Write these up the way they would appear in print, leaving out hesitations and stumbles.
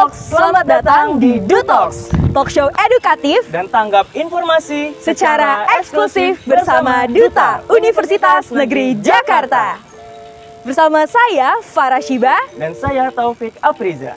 Dutalks, selamat datang di Dutalks, talk show edukatif dan tanggap informasi secara eksklusif bersama Duta Universitas Negeri Jakarta. Bersama saya Farah Shiba dan saya Taufik Afriza.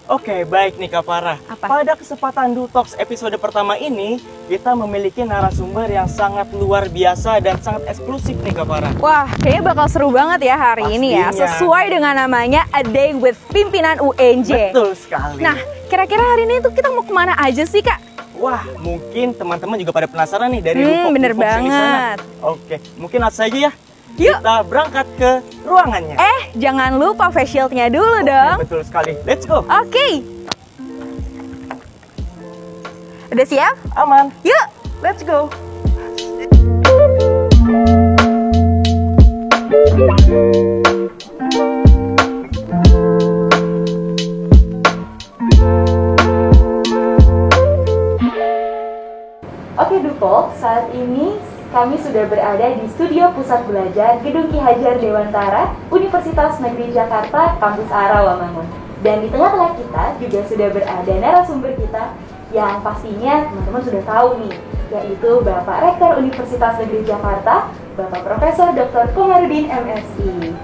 Oke, baik nih Kak Farah. Pada kesempatan Dutalks episode pertama ini, kita memiliki narasumber yang sangat luar biasa dan sangat eksklusif nih Kak Farah. Wah, kayaknya bakal seru banget ya hari ini ya. Sesuai dengan namanya A Day with Pimpinan UNJ. Betul sekali. Nah, kira-kira hari ini tuh kita mau kemana aja sih Kak? Wah, mungkin teman-teman juga pada penasaran nih dari bener banget. Oke, mungkin langsung saja ya. Yuk. Kita berangkat ke ruangannya. Jangan lupa face shield-nya dulu dong. Betul sekali. Let's go. Oke. Udah siap? Aman. Yuk. Let's go. Oke Dutalks, saat ini kami sudah berada di studio pusat belajar Gedung Ki Hajar Dewantara, Universitas Negeri Jakarta, Kampus Rawamangun. Dan di tengah-tengah kita juga sudah berada narasumber kita yang pastinya teman-teman sudah tahu nih, yaitu Bapak Rektor Universitas Negeri Jakarta, Bapak Profesor Dr. Komarudin MSI.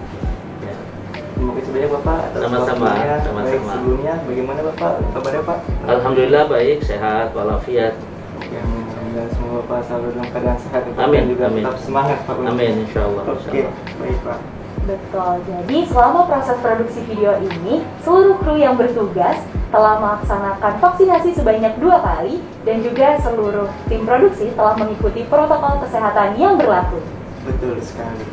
Terima kasih banyak Bapak atas Sama-sama. Baik, sebelumnya bagaimana Bapak kabarnya Pak? Alhamdulillah baik, sehat walafiat. Alhamdulillah, semoga Bapak selalu dalam keadaan sehat Amin, dan juga amin. tetap semangat Pak. Amin, insyaallah. Oke, baik Pak. Betul, jadi selama proses produksi video ini, seluruh kru yang bertugas telah melaksanakan vaksinasi sebanyak 2 kali dan juga seluruh tim produksi telah mengikuti protokol kesehatan yang berlaku. Betul sekali.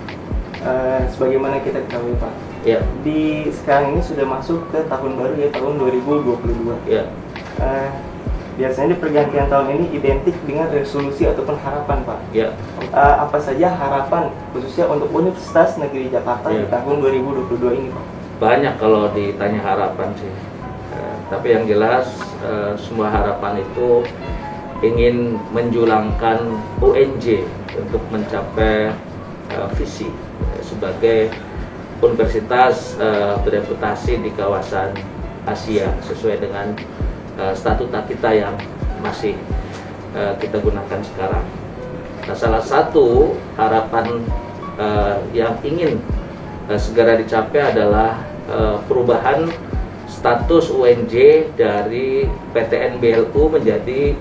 Sebagaimana kita ketahui Pak, Ya, di sekarang ini sudah masuk ke tahun baru ya, tahun 2022. ya. Biasanya di pergantian tahun ini identik dengan resolusi ataupun harapan Pak. Ya. Apa saja harapan khususnya untuk Universitas Negeri Jakarta di Ya. tahun 2022 ini Pak? Banyak kalau ditanya harapan sih. Tapi yang jelas semua harapan itu ingin menjulangkan UNJ untuk mencapai visi sebagai universitas bereputasi di kawasan Asia sesuai dengan statuta kita yang masih kita gunakan sekarang. Nah, salah satu harapan yang ingin segera dicapai adalah perubahan status UNJ dari PTN BLU menjadi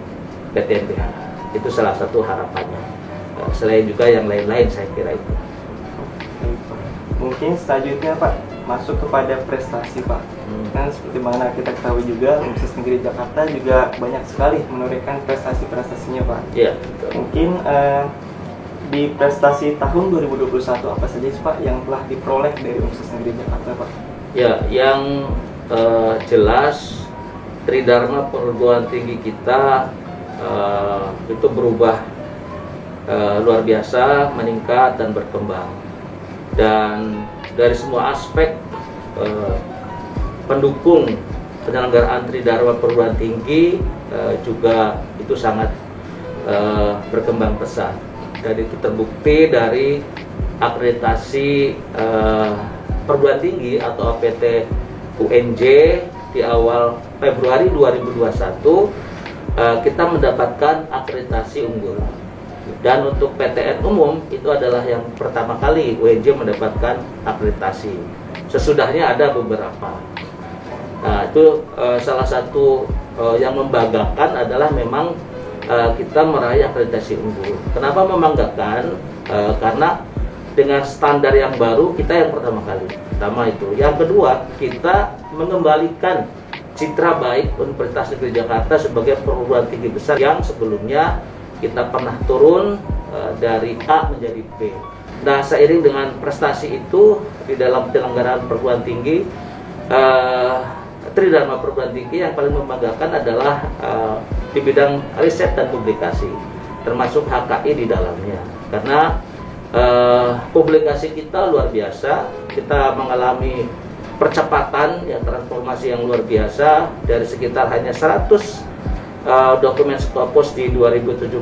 PTN BH. Itu salah satu harapannya. Selain juga yang lain-lain saya kira itu. Mungkin selanjutnya Pak, masuk kepada prestasi Pak. Kan seperti mana kita ketahui juga, Universitas Negeri Jakarta juga banyak sekali menorehkan prestasi-prestasinya Pak. Iya. Mungkin di prestasi tahun 2021 apa saja sih Pak yang telah diperoleh dari Universitas Negeri Jakarta Pak? Ya, yang jelas Tridharma perguruan tinggi kita itu berubah luar biasa, meningkat dan berkembang. Dan dari semua aspek pendukung penyelenggaraan Tridharma perguruan tinggi juga itu sangat berkembang pesat. Dan itu terbukti dari akreditasi perguruan tinggi atau APT UNJ di awal Februari 2021 kita mendapatkan akreditasi unggul. Dan untuk PTN umum itu adalah yang pertama kali UNJ mendapatkan akreditasi. Sesudahnya ada beberapa. Nah, itu salah satu yang membanggakan adalah memang kita meraih akreditasi unggul. Kenapa membanggakan? Karena dengan standar yang baru kita yang pertama kali. Pertama itu. Yang kedua, kita mengembalikan citra baik Universitas Negeri Jakarta sebagai perguruan tinggi besar yang sebelumnya kita pernah turun dari A menjadi B. Nah, seiring dengan prestasi itu di dalam penyelenggaraan perguruan tinggi, Tridharma perguruan tinggi yang paling membanggakan adalah di bidang riset dan publikasi, termasuk HKI di dalamnya. Karena publikasi kita luar biasa, kita mengalami percepatan, ya, transformasi yang luar biasa dari sekitar hanya 100 dokumen Scopus di 2017,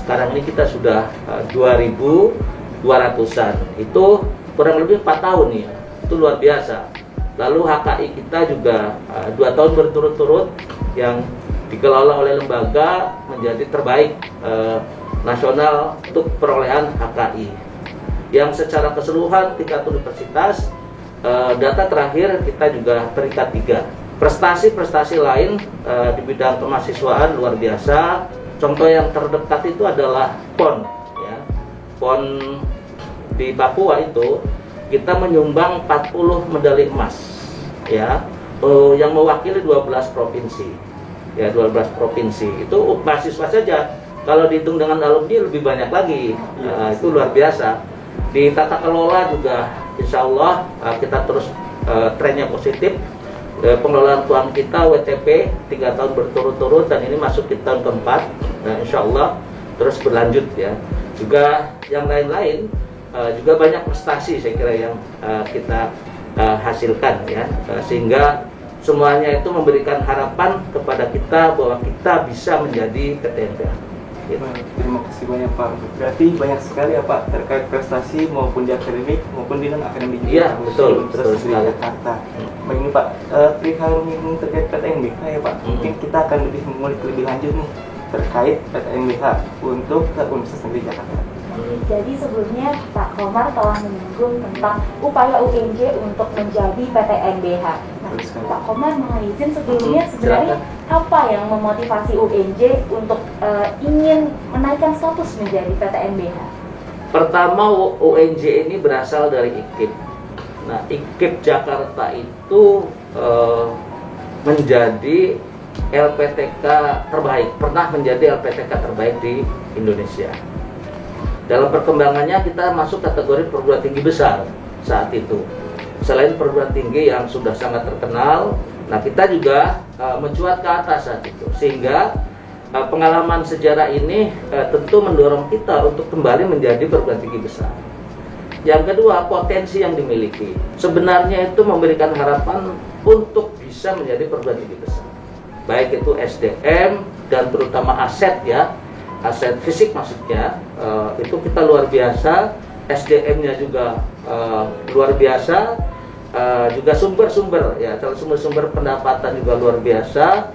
sekarang ini kita sudah 2.200-an. Itu kurang lebih 4 tahun ya, itu luar biasa. Lalu HKI kita juga 2 tahun berturut-turut yang dikelola oleh lembaga menjadi terbaik nasional untuk perolehan HKI. Yang secara keseluruhan tingkat universitas, data terakhir kita juga peringkat 3. Prestasi-prestasi lain di bidang kemahasiswaan luar biasa. Contoh yang terdekat itu adalah PON. Ya. PON di Papua itu kita menyumbang 40 medali emas, ya, yang mewakili 12 provinsi. Ya, 12 provinsi. Itu mahasiswa saja. Kalau dihitung dengan alumni lebih banyak lagi. Itu luar biasa. Di tata kelola juga insya Allah kita terus trennya positif. Pengelolaan keuangan kita WTP 3 tahun berturut-turut dan ini masuk di tahun keempat. Insya Allah terus berlanjut ya. Juga yang lain-lain juga banyak prestasi saya kira yang kita hasilkan ya, sehingga semuanya itu memberikan harapan kepada kita bahwa kita bisa menjadi PTNBH. Gitu. Terima kasih banyak Pak. Berarti banyak sekali ya Pak terkait prestasi maupun di akademik maupun di non akademik juga. Iya betul di Jakarta. Begini Pak, perihal terkait PTNBH ya Pak, mungkin kita akan mengulik lebih lanjut nih terkait PTNBH untuk Universitas Negeri Jakarta. Jadi sebelumnya Pak Komar telah menyinggung tentang upaya UNJ untuk menjadi PTNBH. Nah, Pak Komar mohon izin sebelumnya sebenarnya apa yang memotivasi UNJ untuk ingin menaikkan status menjadi PTNBH? Pertama, UNJ ini berasal dari IKIP. Nah, IKIP Jakarta itu menjadi LPTK terbaik, pernah menjadi LPTK terbaik di Indonesia. Dalam perkembangannya kita masuk kategori perguruan tinggi besar saat itu. Selain perguruan tinggi yang sudah sangat terkenal, nah kita juga mencuat ke atas saat itu. Sehingga pengalaman sejarah ini tentu mendorong kita untuk kembali menjadi perguruan tinggi besar. Yang kedua, potensi yang dimiliki. Sebenarnya itu memberikan harapan untuk bisa menjadi perguruan tinggi besar. Baik itu SDM dan terutama aset ya. Aset fisik maksudnya, itu kita luar biasa, SDM-nya juga luar biasa, juga sumber-sumber ya, sumber-sumber pendapatan juga luar biasa,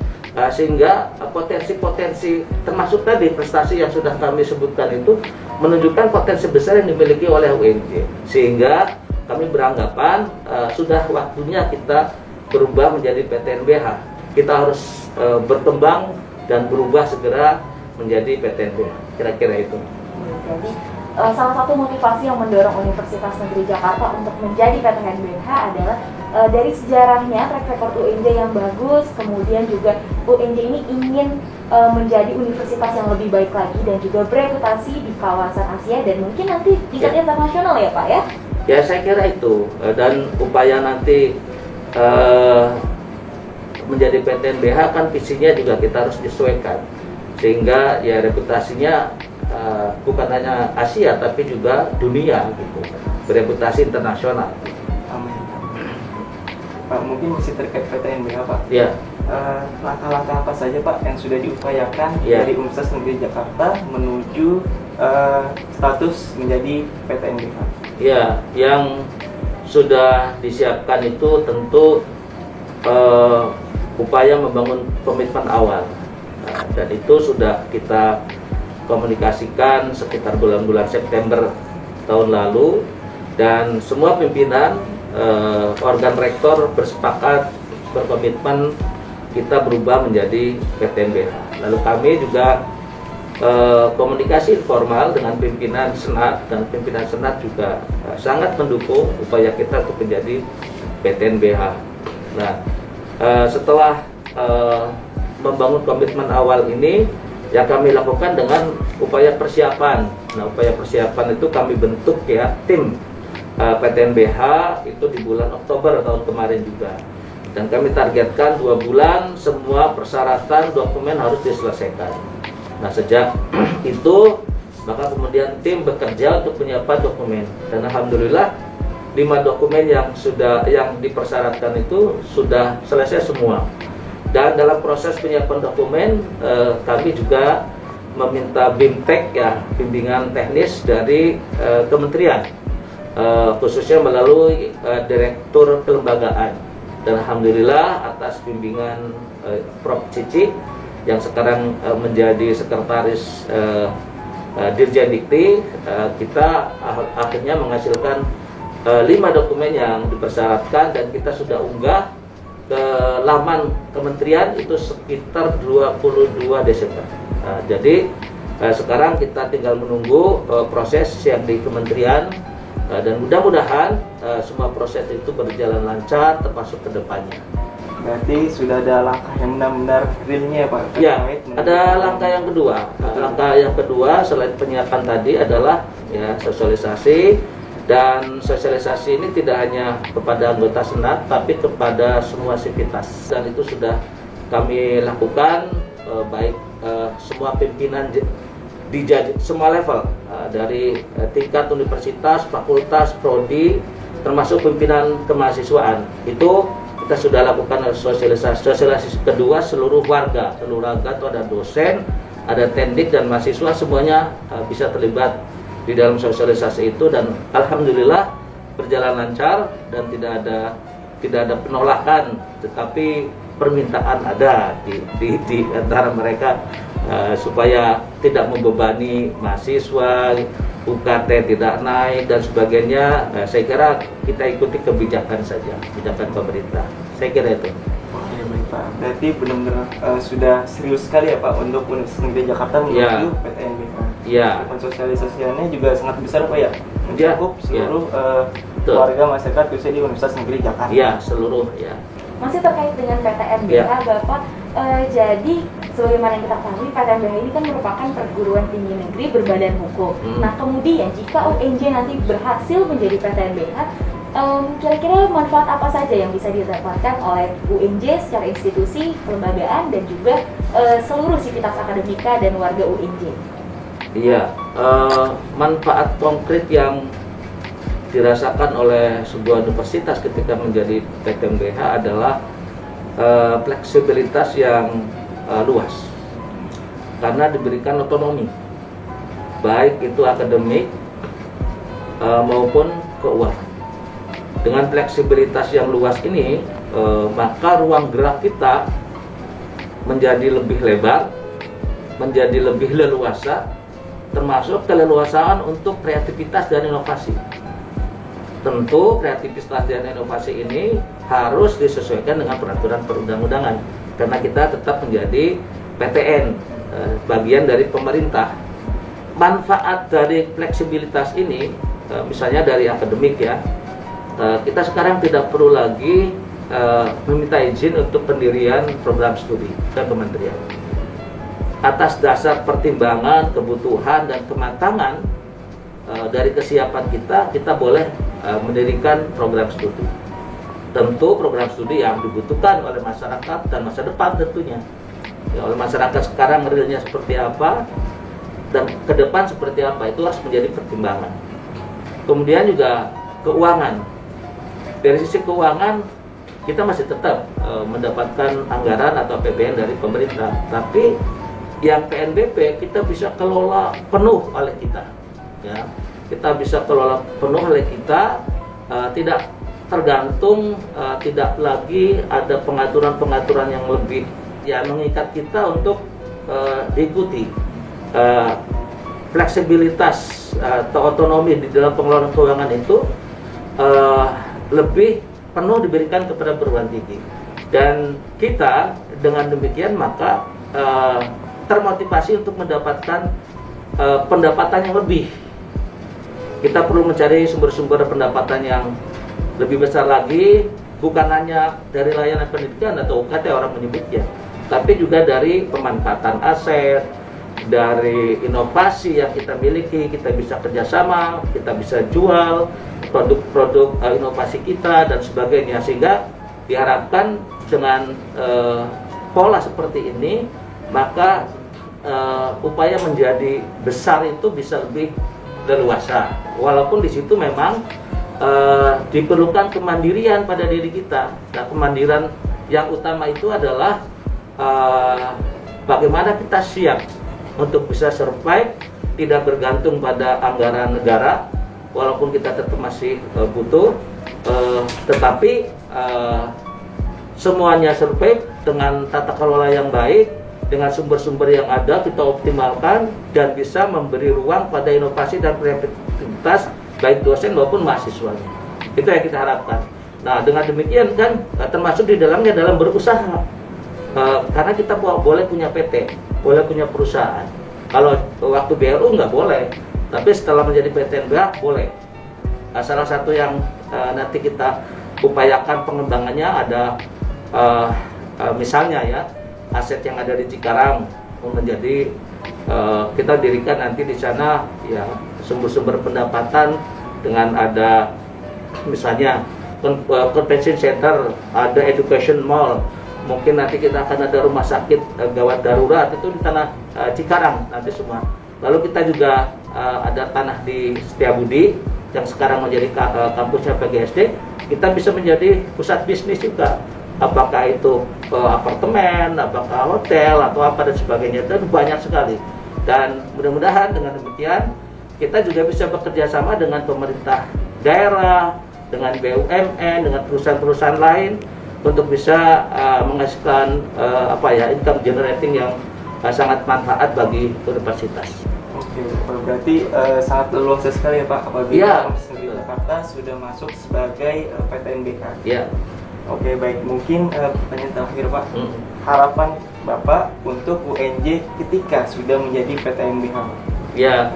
sehingga potensi-potensi termasuk tadi prestasi yang sudah kami sebutkan itu menunjukkan potensi besar yang dimiliki oleh UNJ, sehingga kami beranggapan sudah waktunya kita berubah menjadi PTNBH. Kita harus berkembang dan berubah segera menjadi PTNBH, kira-kira itu. Jadi salah satu motivasi yang mendorong Universitas Negeri Jakarta untuk menjadi PTNBH adalah dari sejarahnya, track record UNJ yang bagus, kemudian juga UNJ ini ingin menjadi universitas yang lebih baik lagi dan juga bereputasi di kawasan Asia dan mungkin nanti tingkat internasional ya Pak ya? Ya saya kira itu, dan upaya nanti menjadi PTNBH kan visinya juga kita harus disesuaikan. Sehingga ya reputasinya bukan hanya Asia tapi juga dunia gitu, bereputasi internasional. Amin. Pak, mungkin masih terkait PTNBH Pak. Ya. Langkah-langkah apa saja Pak yang sudah diupayakan Ya. dari Universitas Negeri Jakarta menuju status menjadi PTNBH? Ya, yang sudah disiapkan itu tentu upaya membangun komitmen awal. Dan itu sudah kita komunikasikan sekitar bulan-bulan September tahun lalu, dan semua pimpinan organ rektor bersepakat berkomitmen kita berubah menjadi PTNBH. Lalu kami juga komunikasi informal dengan pimpinan Senat, dan pimpinan Senat juga sangat mendukung upaya kita untuk menjadi PTNBH. Nah, setelah membangun komitmen awal ini, yang kami lakukan dengan upaya persiapan. Nah, upaya persiapan itu kami bentuk ya tim PTNBH itu di bulan Oktober tahun kemarin juga. Dan kami targetkan 2 bulan semua persyaratan dokumen harus diselesaikan. Nah, sejak itu maka kemudian tim bekerja untuk menyiapkan dokumen. Dan alhamdulillah 5 dokumen yang dipersyaratkan itu sudah selesai semua. Dan dalam proses penyiapan dokumen kami juga meminta BIMTEK ya, bimbingan teknis dari kementerian, khususnya melalui direktur kelembagaan. dan alhamdulillah atas bimbingan Prof. Cici yang sekarang menjadi sekretaris Dirjen Dikti, kita akhirnya menghasilkan 5 dokumen yang dipersyaratkan dan kita sudah unggah ke laman kementerian itu sekitar 22 Desember. Jadi sekarang kita tinggal menunggu proses yang di kementerian, dan mudah-mudahan semua proses itu berjalan lancar termasuk ke depannya. Berarti sudah ada langkah yang benar-benar realnya ya Pak? Ya, ada langkah yang kedua. Langkah yang kedua selain penyiapan tadi adalah ya sosialisasi, dan sosialisasi ini tidak hanya kepada anggota Senat tapi kepada semua sivitas, dan itu sudah kami lakukan baik semua pimpinan di semua level, dari tingkat universitas, fakultas, prodi, termasuk pimpinan kemahasiswaan. Itu kita sudah lakukan sosialisasi kedua seluruh warga itu ada dosen, ada tendik dan mahasiswa, semuanya bisa terlibat di dalam sosialisasi itu, dan alhamdulillah berjalan lancar dan tidak ada penolakan, tetapi permintaan ada di antara mereka supaya tidak membebani mahasiswa, UKT tidak naik dan sebagainya. Saya kira kita ikuti kebijakan saja, kebijakan pemerintah. Saya kira itu. Oke, baik Pak. Berarti benar-benar sudah serius sekali ya Pak untuk Universitas Negeri Jakarta menuju PTNBH. Iya. Sosialisasiannya juga sangat besar Pak ya. Mencakup seluruh warga masyarakat khususnya di Universitas Negeri Jakarta. Iya, seluruh ya. Masih terkait dengan PTNBH, Bapak, jadi sebagaimana yang kita ketahui, PTNBH ini kan merupakan perguruan tinggi negeri berbadan hukum. Nah, kemudian jika UNJ nanti berhasil menjadi PTNBH, kira-kira manfaat apa saja yang bisa didapatkan oleh UNJ secara institusi, kelembagaan, dan juga seluruh sivitas akademika dan warga UNJ? Iya, manfaat konkret yang dirasakan oleh sebuah universitas ketika menjadi PTNBH adalah fleksibilitas yang luas, karena diberikan otonomi baik itu akademik maupun keuangan. Dengan fleksibilitas yang luas ini maka ruang gerak kita menjadi lebih lebar, menjadi lebih leluasa, termasuk keleluasaan untuk kreativitas dan inovasi. Tentu kreativitas dan inovasi ini harus disesuaikan dengan peraturan perundang-undangan, karena kita tetap menjadi PTN, bagian dari pemerintah. Manfaat dari fleksibilitas ini, misalnya dari akademik ya, kita sekarang tidak perlu lagi meminta izin untuk pendirian program studi ke kementerian. Atas dasar pertimbangan, kebutuhan, dan kematangan dari kesiapan kita boleh mendirikan program studi. Tentu program studi yang dibutuhkan oleh masyarakat dan masa depan tentunya. Ya, oleh masyarakat sekarang realnya seperti apa dan ke depan seperti apa, itu harus menjadi pertimbangan. Kemudian juga keuangan. Dari sisi keuangan kita masih tetap mendapatkan anggaran atau APBN dari pemerintah, tapi yang PNBP kita bisa kelola penuh oleh kita. Ya, kita bisa kelola penuh oleh kita, tidak tergantung, tidak lagi ada pengaturan-pengaturan yang lebih ya mengikat kita untuk diikuti. Fleksibilitas atau otonomi di dalam pengelolaan keuangan itu lebih penuh diberikan kepada perguruan tinggi, dan kita dengan demikian maka termotivasi untuk mendapatkan pendapatan yang lebih. Kita perlu mencari sumber-sumber pendapatan yang lebih besar lagi, bukan hanya dari layanan pendidikan atau UKT orang menyebutnya, tapi juga dari pemanfaatan aset, dari inovasi yang kita miliki. Kita bisa kerjasama, kita bisa jual produk-produk inovasi kita dan sebagainya, sehingga diharapkan dengan pola seperti ini maka upaya menjadi besar itu bisa lebih leluasa, walaupun di situ memang diperlukan kemandirian pada diri kita. Nah, kemandirian yang utama itu adalah bagaimana kita siap untuk bisa survive, tidak bergantung pada anggaran negara, walaupun kita tetap masih butuh, tetapi semuanya survei dengan tata kelola yang baik, dengan sumber-sumber yang ada kita optimalkan dan bisa memberi ruang pada inovasi dan kreativitas baik dosen maupun mahasiswanya. Itu yang kita harapkan. Nah, dengan demikian kan termasuk di dalamnya dalam berusaha. Karena kita boleh punya PT, boleh punya perusahaan. Kalau waktu BLU nggak boleh, tapi setelah menjadi PTNBH boleh. Salah satu yang nanti kita upayakan pengembangannya ada misalnya ya, aset yang ada di Cikarang menjadi kita dirikan nanti di sana ya sumber-sumber pendapatan dengan ada misalnya convention center, ada education mall, mungkin nanti kita akan ada rumah sakit gawat darurat itu di tanah Cikarang nanti semua. Lalu kita juga ada tanah di Setiabudi yang sekarang menjadi kampusnya PGSD, kita bisa menjadi pusat bisnis juga. Apakah itu apartemen, apakah hotel, atau apa dan sebagainya, itu banyak sekali. Dan mudah-mudahan dengan demikian kita juga bisa bekerja sama dengan pemerintah daerah, dengan BUMN, dengan perusahaan-perusahaan lain untuk bisa menghasilkan income generating yang sangat manfaat bagi universitas. Oke, berarti sangat leluasa sekali ya Pak apabila Universitas Negeri Jakarta sudah masuk sebagai PTNBH. Ya. Oke, baik. Mungkin pertanyaan terakhir Pak. Harapan Bapak untuk UNJ ketika sudah menjadi PTNBH Pak? Ya.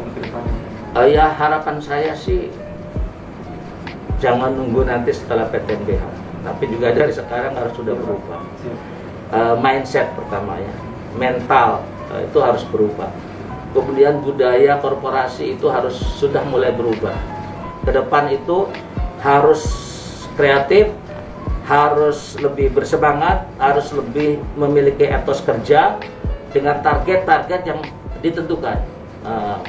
Ya, harapan saya sih jangan nunggu nanti setelah PTNBH, tapi juga dari sekarang harus sudah berubah. Mindset pertama ya, mental itu harus berubah. Kemudian budaya korporasi itu harus sudah mulai berubah. Ke depan itu harus kreatif, harus lebih bersemangat, harus lebih memiliki etos kerja dengan target-target yang ditentukan.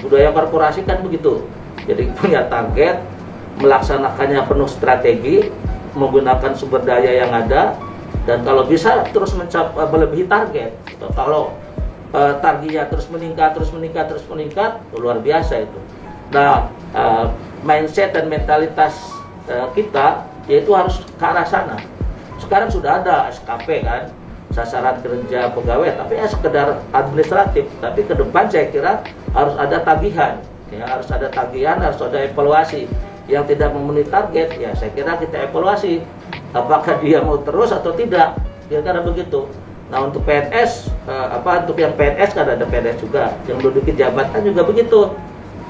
Budaya korporasi kan begitu, jadi punya target, melaksanakannya penuh strategi, menggunakan sumber daya yang ada, dan kalau bisa terus mencapai melebihi target. Kalau targetnya terus meningkat, luar biasa itu. Nah, mindset dan mentalitas kita yaitu harus ke arah sana. Sekarang sudah ada SKP kan, sasaran kerja pegawai, tapi sekedar administratif. Tapi ke depan saya kira harus ada tagihan, ya, harus ada tagihan, harus ada evaluasi. Yang tidak memenuhi target, ya saya kira kita evaluasi apakah dia mau terus atau tidak, kira-kira begitu. Nah, untuk PNS, untuk yang PNS kan ada PNS juga, yang menduduki jabatan juga begitu,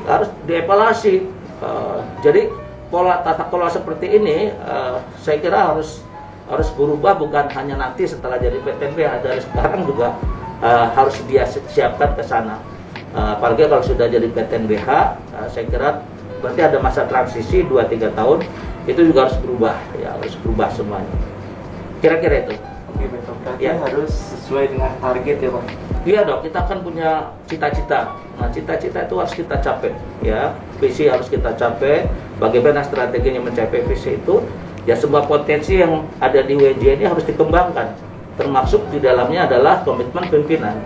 harus dievaluasi. Jadi pola tata kelola seperti ini saya kira harus berubah, bukan hanya nanti setelah jadi PTNBH, dari sekarang juga harus dia siapkan ke sana. Apalagi kalau sudah jadi PTNBH, saya kira berarti ada masa transisi 2-3 tahun, itu juga harus berubah, ya harus berubah semuanya. Kira-kira itu. Oke, betul. Berarti ya, harus sesuai dengan target ya Pak? Iya dong, kita kan punya cita-cita. Nah, cita-cita itu harus kita capai, ya. Visi harus kita capai. Bagaimana strateginya mencapai visi itu? Ya, semua potensi yang ada di UNJ ini harus dikembangkan. Termasuk di dalamnya adalah komitmen pimpinan.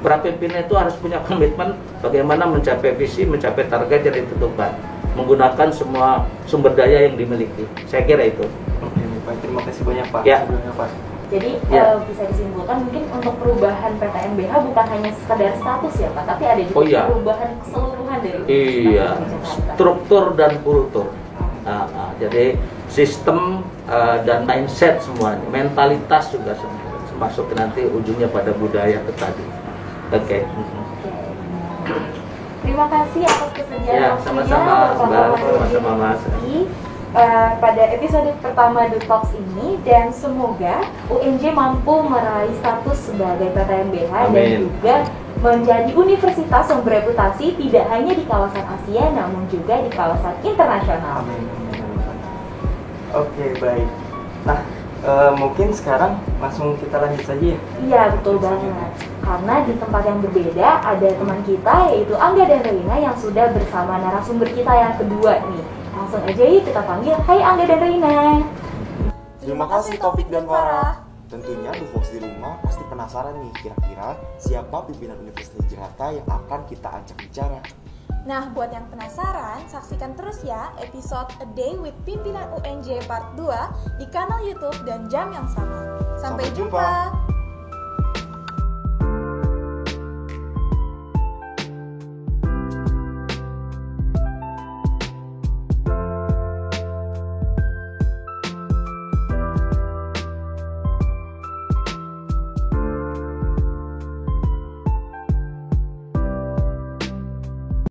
Para pimpinan itu harus punya komitmen bagaimana mencapai visi, mencapai target yang ditentukan, menggunakan semua sumber daya yang dimiliki. Saya kira itu. Oke, Pak. Terima kasih banyak Pak. Ya. Sebelumnya Pak. Jadi bisa disimpulkan mungkin untuk perubahan PTNBH bukan hanya sekedar status ya Pak, tapi ada juga perubahan keseluruhan dari struktur dan kultur. Jadi sistem dan mindset semuanya, mentalitas juga semua, termasuk nanti ujungnya pada budaya itu tadi. Oke. Terima kasih atas kesediaan Ya, waktunya, sama-sama Mas. Pada episode pertama The Talks ini, dan semoga UNJ mampu meraih status sebagai PTNBH dan juga menjadi universitas yang bereputasi tidak hanya di kawasan Asia namun juga di kawasan internasional. Oke, baik. Nah, mungkin sekarang langsung kita lanjut saja ya? Iya, betul banget. Karena di tempat yang berbeda ada teman kita yaitu Angga dan Reina yang sudah bersama narasumber kita yang kedua nih. Langsung aja yuk kita panggil. Hai Angga dan Reina. Terima kasih Taufik dan Farah. Tentunya Dufox di rumah pasti penasaran nih kira-kira siapa pimpinan Universitas Jakarta yang akan kita ajak bicara. Nah, buat yang penasaran, saksikan terus ya episode A Day with Pimpinan UNJ Part 2 di kanal YouTube dan jam yang sama. Sampai Sampai jumpa. jumpa.